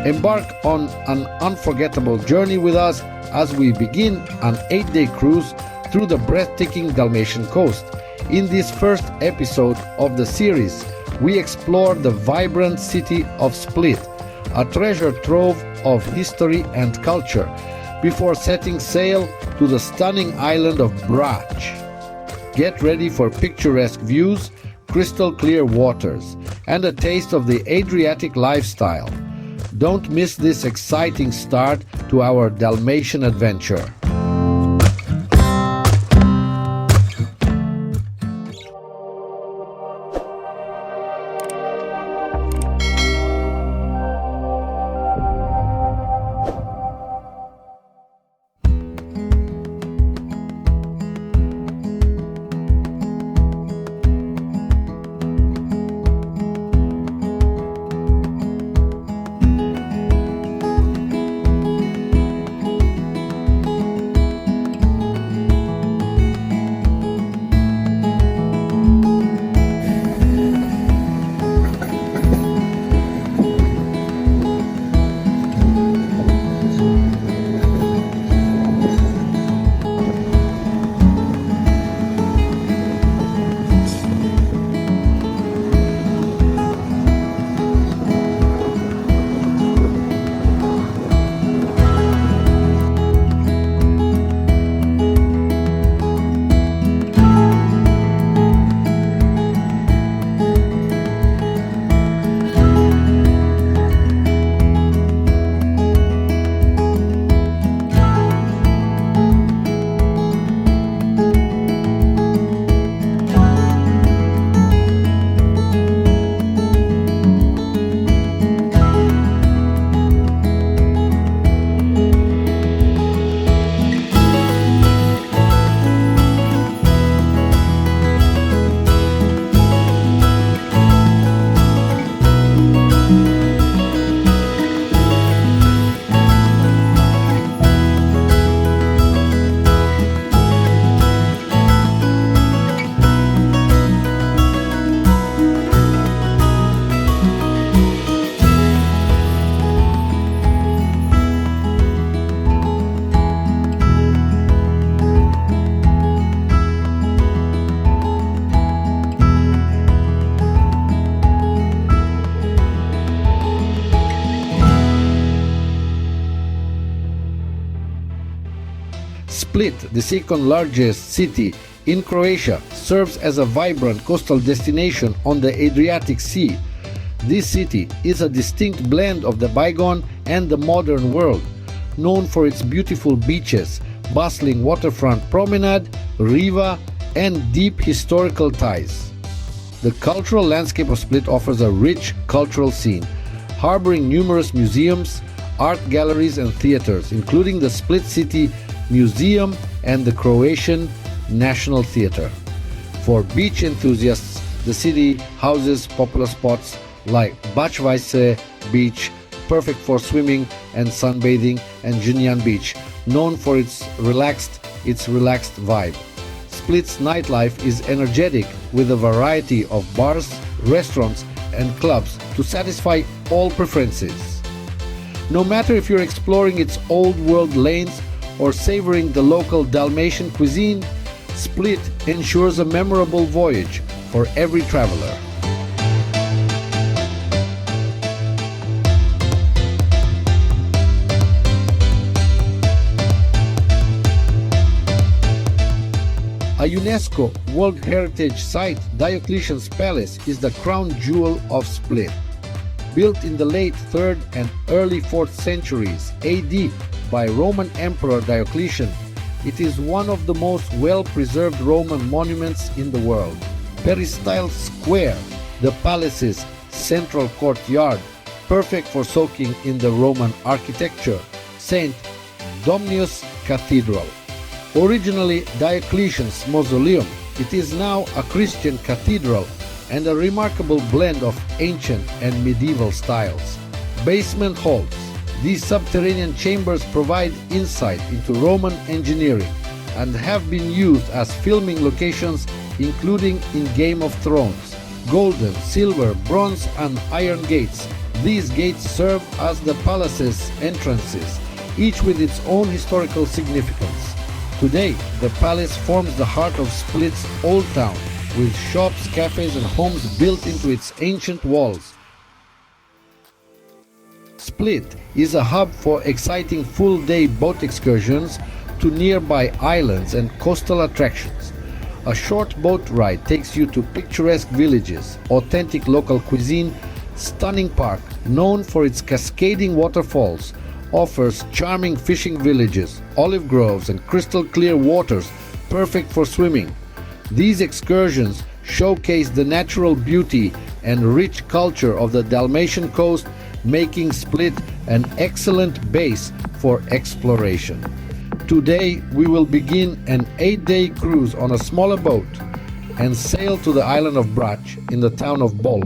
Embark on an unforgettable journey with us as we begin an 8-day cruise through the breathtaking Dalmatian coast. In this first episode of the series, we explore the vibrant city of Split, a treasure trove of history and culture, before setting sail to the stunning island of Brač. Get ready for picturesque views, crystal clear waters, and a taste of the Adriatic lifestyle. Don't miss this exciting start to our Dalmatian adventure. Split, the second largest city in Croatia, serves as a vibrant coastal destination on the Adriatic Sea. This city is a distinct blend of the bygone and the modern world, known for its beautiful beaches, bustling waterfront promenade, riva, and deep historical ties. The cultural landscape of Split offers a rich cultural scene, harboring numerous museums, art galleries, and theaters, including the Split City Museum and the Croatian National Theatre. For beach enthusiasts, the city houses popular spots like Bačvice Beach, perfect for swimming and sunbathing, and Junjan Beach, known for its relaxed vibe. Split's nightlife is energetic with a variety of bars, restaurants, and clubs to satisfy all preferences. No matter if you're exploring its old world lanes or savoring the local Dalmatian cuisine, Split ensures a memorable voyage for every traveler. A UNESCO World Heritage Site, Diocletian's Palace is the crown jewel of Split. Built in the late 3rd and early 4th centuries AD by Roman Emperor Diocletian, it is one of the most well-preserved Roman monuments in the world. Peristyle Square, the palace's central courtyard, perfect for soaking in the Roman architecture. St. Domnius Cathedral. Originally Diocletian's mausoleum, it is now a Christian cathedral and a remarkable blend of ancient and medieval styles. Basement halls. These subterranean chambers provide insight into Roman engineering and have been used as filming locations, including in Game of Thrones. Golden, silver, bronze, and iron gates These gates serve as the palace's entrances, each with its own historical significance. Today, the palace forms the heart of Split's old town, with shops, cafes and homes built into its ancient walls. Split is a hub for exciting full-day boat excursions to nearby islands and coastal attractions. A short boat ride takes you to picturesque villages, authentic local cuisine, stunning park known for its cascading waterfalls, offers charming fishing villages, olive groves and crystal clear waters perfect for swimming. These excursions showcase the natural beauty and rich culture of the Dalmatian coast, making Split an excellent base for exploration. Today we will begin an 8-day cruise on a smaller boat and sail to the island of Brač in the town of Bol.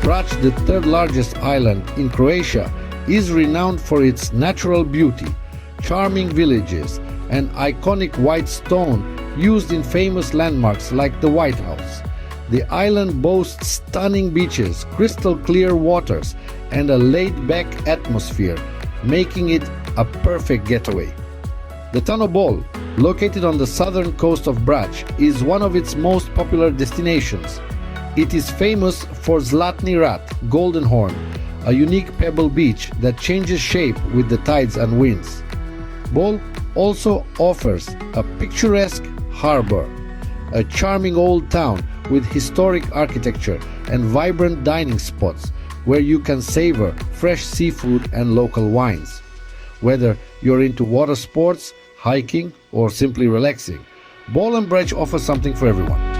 Brač, the third largest island in Croatia, is renowned for its natural beauty, charming villages, and iconic white stone used in famous landmarks like the White House. The island boasts stunning beaches, crystal clear waters, and a laid-back atmosphere, making it a perfect getaway. The town of Bol, located on the southern coast of Brač, is one of its most popular destinations. It is famous for Zlatni Rat, Golden Horn, a unique pebble beach that changes shape with the tides and winds. Bol also offers a picturesque harbor, a charming old town with historic architecture and vibrant dining spots where you can savor fresh seafood and local wines. Whether you're into water sports, hiking, or simply relaxing, Bol and Brač offer something for everyone.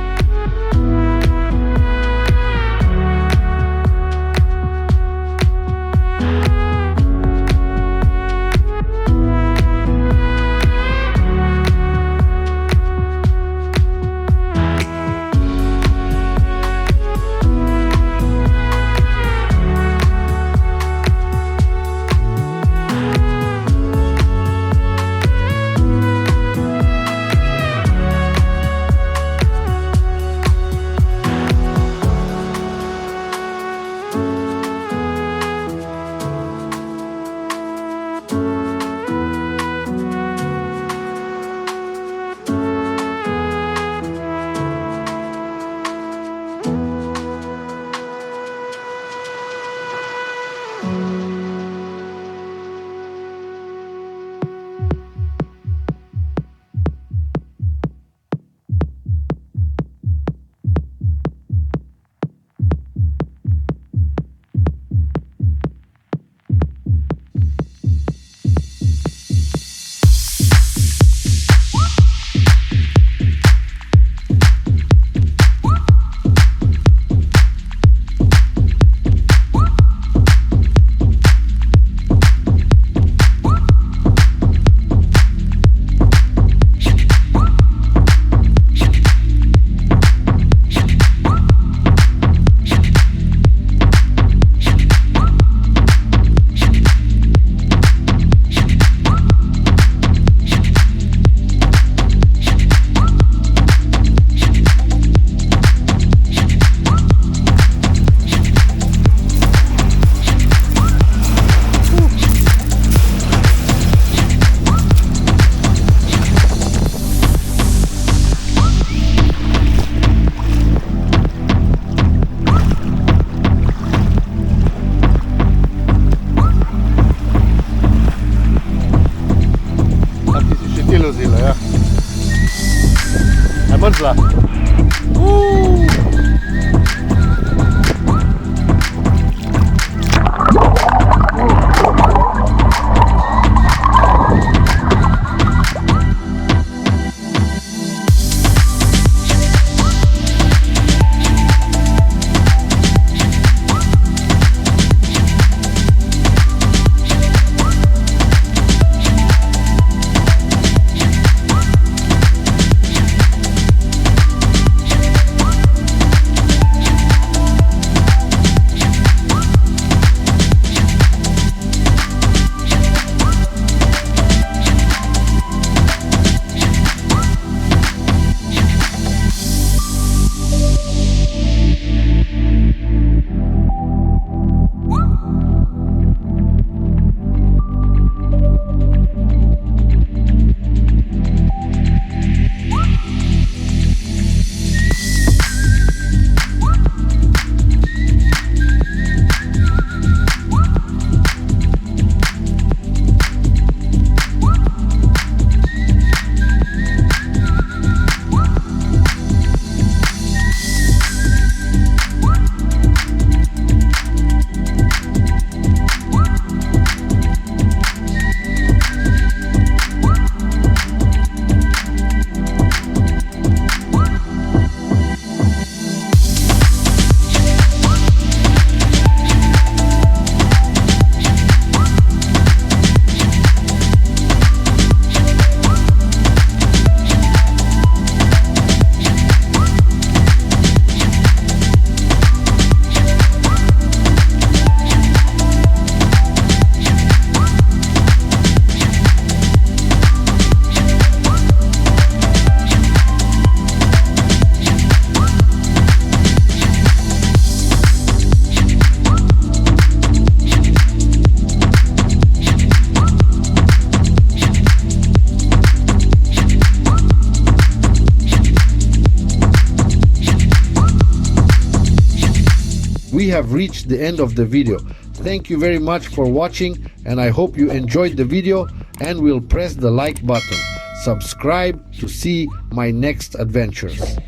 Mrzla. we have reached the end of the video. Thank you very much for watching, and I hope you enjoyed the video and will press the like button. Subscribe to see my next adventures.